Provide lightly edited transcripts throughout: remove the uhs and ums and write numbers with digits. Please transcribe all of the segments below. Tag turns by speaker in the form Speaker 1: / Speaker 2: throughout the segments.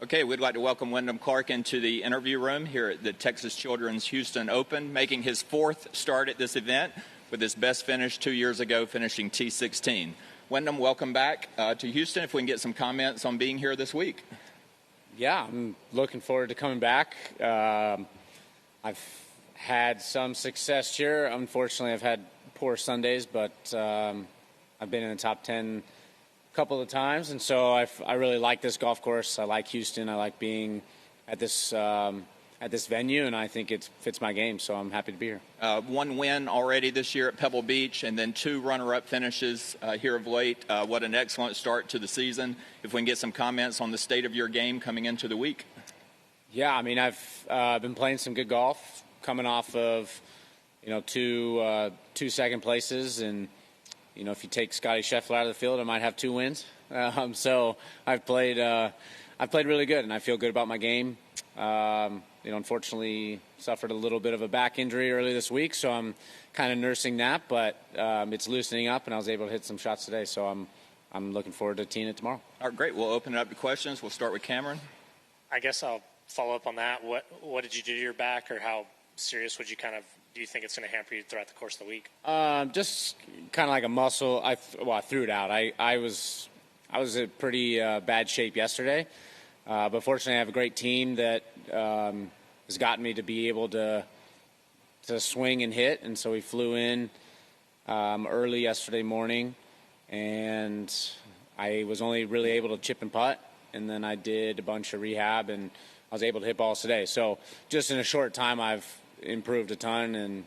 Speaker 1: Okay, we'd like to welcome Wyndham Clark into the interview room here at the Texas Children's Houston Open, making his fourth start at this event with his best finish 2 years ago, finishing T16. Wyndham, welcome back to Houston. If we can get some comments on being here this week.
Speaker 2: Yeah, I'm looking forward to coming back. I've had some success here. Unfortunately, I've had poor Sundays, but I've been in the top 10 a couple of times, and so I really like this golf course. I like Houston. I like being at this venue, and I think it fits my game, so I'm happy to be here.
Speaker 1: One win already this year at Pebble Beach, and then 2 runner-up finishes here of late. What an excellent start to the season. If we can get some comments on the state of your game coming into the week.
Speaker 2: Yeah, I mean, I've been playing some good golf, coming off of two second places, and if you take Scotty Scheffler out of the field, I might have 2 wins. So I've played really good, and I feel good about my game. Unfortunately, suffered a little bit of a back injury early this week, so I'm kind of nursing that. But it's loosening up, and I was able to hit some shots today. So I'm looking forward to teeing it tomorrow.
Speaker 1: All right, great. We'll open it up to questions. We'll start with Cameron.
Speaker 3: I guess I'll follow up on that. What did you do to your back, or how serious do you think it's going to hamper you throughout the course of the week?
Speaker 2: Just kind of like a muscle. I threw it out. I was in pretty bad shape yesterday, but fortunately I have a great team that has gotten me to be able to swing and hit, and so we flew in early yesterday morning, and I was only really able to chip and putt, and then I did a bunch of rehab, and I was able to hit balls today. So just in a short time I've improved a ton, and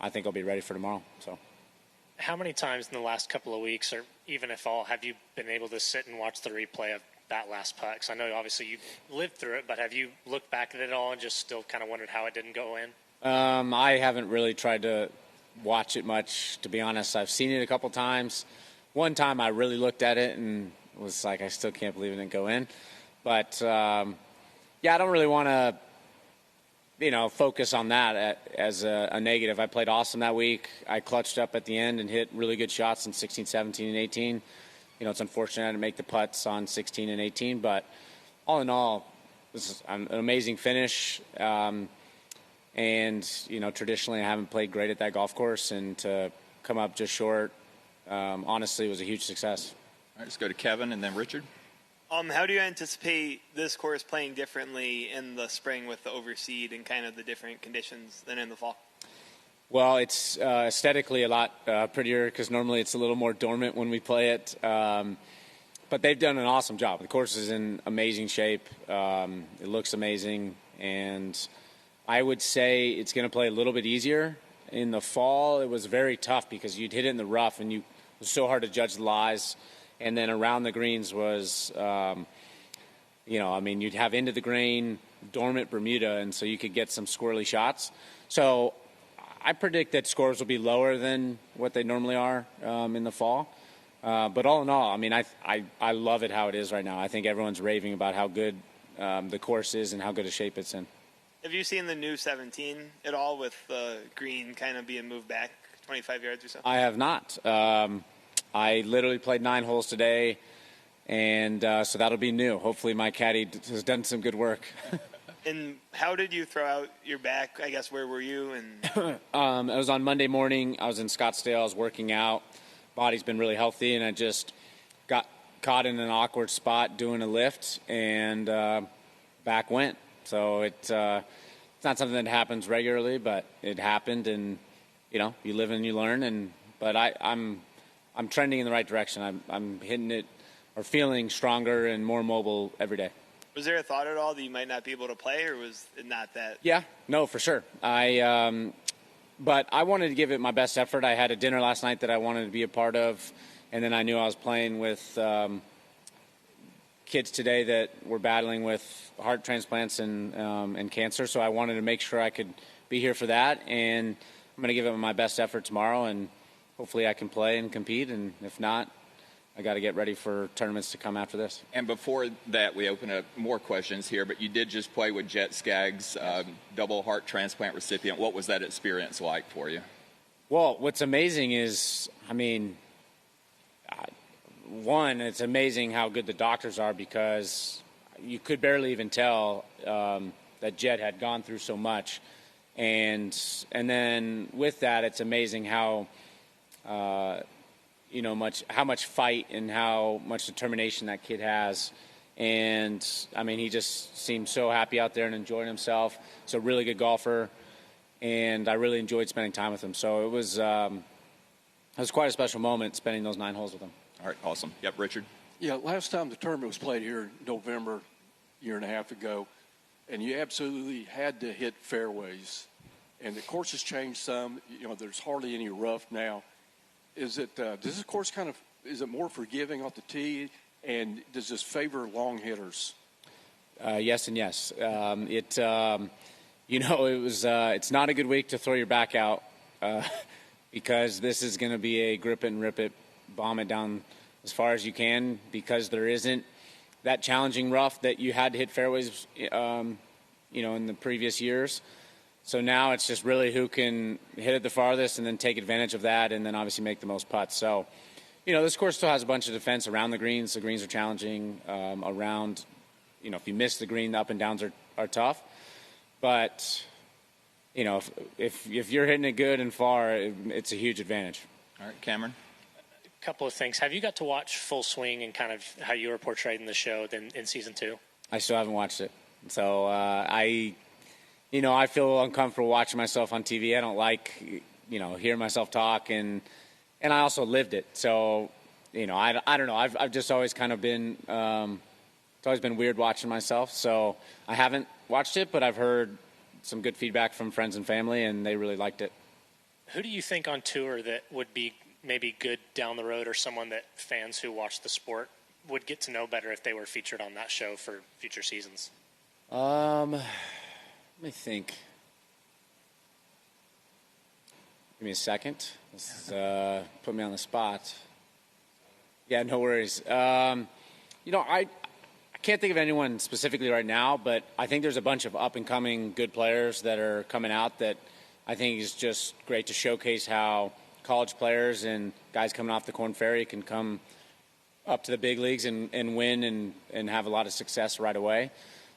Speaker 2: I think I'll be ready for tomorrow. So,
Speaker 3: how many times in the last couple of weeks, or even if all, have you been able to sit and watch the replay of that last putt? Because I know obviously you lived through it, but have you looked back at it all and just still kind of wondered how it didn't go in?
Speaker 2: I haven't really tried to watch it much, to be honest. I've seen it a couple times. One time I really looked at it and was like, I still can't believe it didn't go in. But yeah, I don't really want to focus on that as a negative. I played awesome that week. I clutched up at the end and hit really good shots in 16, 17, and 18. It's unfortunate I didn't make the putts on 16 and 18, but all in all, this is an amazing finish. And, traditionally I haven't played great at that golf course, and to come up just short, honestly, was a huge success.
Speaker 1: All right, let's go to Kevin and then Richard.
Speaker 4: How do you anticipate this course playing differently in the spring with the overseed and kind of the different conditions than in the fall?
Speaker 2: Well, it's aesthetically a lot prettier, because normally it's a little more dormant when we play it. But they've done an awesome job. The course is in amazing shape. It looks amazing. And I would say it's going to play a little bit easier. In the fall, it was very tough because you'd hit it in the rough, and it was so hard to judge the lies. And then around the greens was, you'd have into the green, dormant Bermuda, and so you could get some squirrely shots. So I predict that scores will be lower than what they normally are in the fall. But all in all, I love it how it is right now. I think everyone's raving about how good the course is and how good a shape it's in.
Speaker 4: Have you seen the new 17 at all, with the green kind of being moved back 25 yards or so?
Speaker 2: I have not. I literally played 9 holes today, and so that'll be new. Hopefully my caddy has done some good work.
Speaker 4: And how did you throw out your back? I guess, where were you? And
Speaker 2: it was on Monday morning. I was in Scottsdale. I was working out. Body's been really healthy, and I just got caught in an awkward spot doing a lift, and back went. So it's not something that happens regularly, but it happened, and you live and you learn. But I'm trending in the right direction. I'm hitting it or feeling stronger and more mobile every day.
Speaker 4: Was there a thought at all that you might not be able to play, or was it not that?
Speaker 2: Yeah, no, for sure. But I wanted to give it my best effort. I had a dinner last night that I wanted to be a part of, and then I knew I was playing with kids today that were battling with heart transplants and cancer, so I wanted to make sure I could be here for that, and I'm going to give it my best effort tomorrow, and hopefully I can play and compete, and if not, I got to get ready for tournaments to come after this.
Speaker 1: And before that, we open up more questions here, but you did just play with Jet Skaggs, double heart transplant recipient. What was that experience like for you?
Speaker 2: Well, what's amazing is, one, it's amazing how good the doctors are, because you could barely even tell that Jed had gone through so much. And then with that, it's amazing how how much fight and how much determination that kid has. And I mean, he just seemed so happy out there and enjoying himself. He's a really good golfer, and I really enjoyed spending time with him. So it was quite a special moment spending those 9 holes with him.
Speaker 1: All right, awesome. Yep, Richard.
Speaker 5: Yeah, last time the tournament was played here in November, a year and a half ago, and you absolutely had to hit fairways. And the course has changed some. There's hardly any rough now. Is it does this course is it more forgiving off the tee, and does this favor long hitters?
Speaker 2: Yes and yes. It's not a good week to throw your back out because this is going to be a grip it and rip it, bomb it down as far as you can, because there isn't that challenging rough that you had to hit fairways, in the previous years. So now it's just really who can hit it the farthest and then take advantage of that, and then obviously make the most putts. So, this course still has a bunch of defense around the greens. The greens are challenging around. If you miss the green, the up and downs are tough. But, if you're hitting it good and far, it's a huge advantage.
Speaker 1: All right, Cameron.
Speaker 3: Couple of things. Have you got to watch Full Swing and kind of how you were portrayed in the show in season 2? I
Speaker 2: still haven't watched it. So I feel uncomfortable watching myself on TV. I don't like, hearing myself talk, and I also lived it. So, I don't know. I've just always kind of been, it's always been weird watching myself. So I haven't watched it, but I've heard some good feedback from friends and family, and they really liked it.
Speaker 3: Who do you think on tour that would be maybe good down the road, or someone that fans who watch the sport would get to know better if they were featured on that show for future seasons?
Speaker 2: Let me think. Give me a second. This is, put me on the spot. Yeah, no worries. I can't think of anyone specifically right now, but I think there's a bunch of up-and-coming good players that are coming out that I think is just great to showcase how college players and guys coming off the Korn Ferry can come up to the big leagues and win and have a lot of success right away.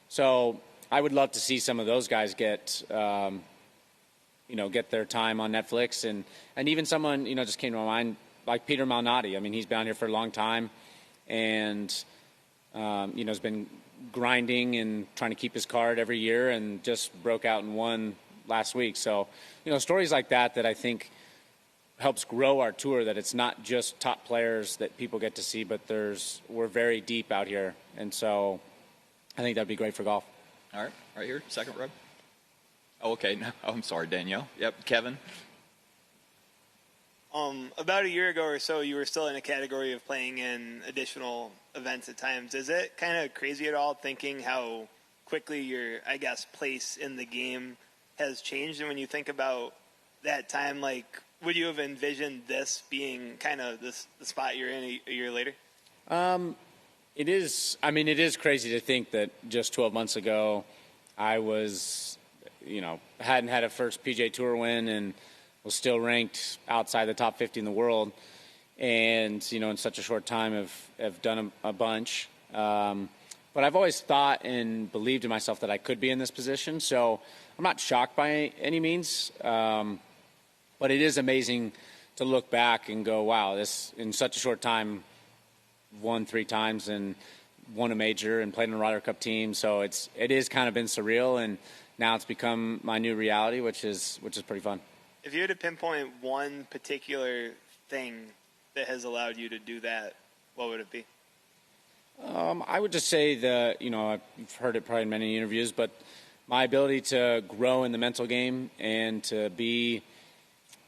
Speaker 2: So I would love to see some of those guys get their time on Netflix, and even someone, just came to my mind, like Peter Malnati. I mean, he's been out here for a long time, and, has been grinding and trying to keep his card every year, and just broke out and won last week. So, stories like that I think helps grow our tour, that it's not just top players that people get to see, but we're very deep out here. And so I think that'd be great for golf.
Speaker 1: All right, right here, second row. Oh, okay. No, I'm sorry, Danielle. Yep, Kevin.
Speaker 4: About a year ago or so, you were still in a category of playing in additional events at times. Is it kind of crazy at all thinking how quickly your, place in the game has changed? And when you think about that time, would you have envisioned this being kind of the spot you're in a year later?
Speaker 2: It is crazy to think that just 12 months ago I was, hadn't had a first PGA Tour win and was still ranked outside the top 50 in the world. And, in such a short time have done a bunch. But I've always thought and believed in myself that I could be in this position. So I'm not shocked by any means. But it is amazing to look back and go, wow, this in such a short time, won 3 times and won a major and played in a Ryder Cup team. So it is kind of been surreal, and now it's become my new reality, which is pretty fun.
Speaker 4: If you had to pinpoint one particular thing that has allowed you to do that, what would it be?
Speaker 2: I would just say I've heard it probably in many interviews, but my ability to grow in the mental game and to be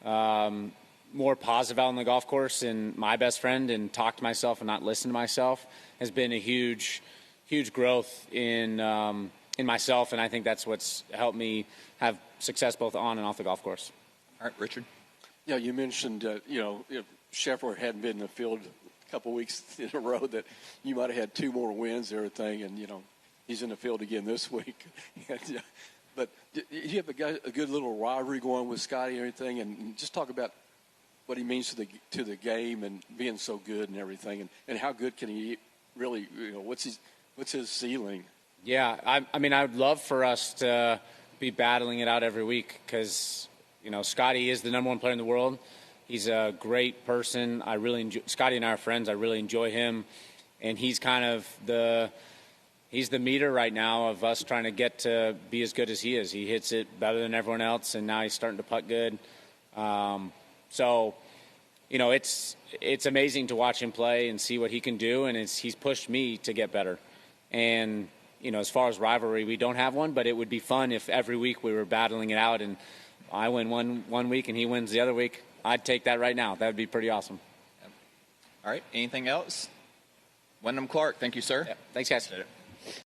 Speaker 2: more positive out on the golf course and my best friend, and talk to myself and not listen to myself, has been a huge growth in myself, and I think that's what's helped me have success both on and off the golf course.
Speaker 1: All right, Richard.
Speaker 5: Yeah, you mentioned if Scheffler hadn't been in the field a couple weeks in a row, that you might have had 2 more wins and everything, and he's in the field again this week. But you have a good little rivalry going with Scotty and everything, and just talk about what he means to the game and being so good and everything, and how good can he really, What's his ceiling?
Speaker 2: Yeah, I mean, I would love for us to be battling it out every week because, you know, Scotty is the #1 player in the world. He's a great person. I really enjoy Scotty and I are friends. I really enjoy him, and he's kind of he's the meter right now of us trying to get to be as good as he is. He hits it better than everyone else, and now he's starting to putt good. So, you know, it's amazing to watch him play and see what he can do, and he's pushed me to get better. And, you know, as far as rivalry, we don't have one, but it would be fun if every week we were battling it out, and I win one week and he wins the other week. I'd take that right now. That would be pretty awesome.
Speaker 1: All right. Anything else? Wyndham Clark, thank you, sir.
Speaker 2: Yeah. Thanks, guys.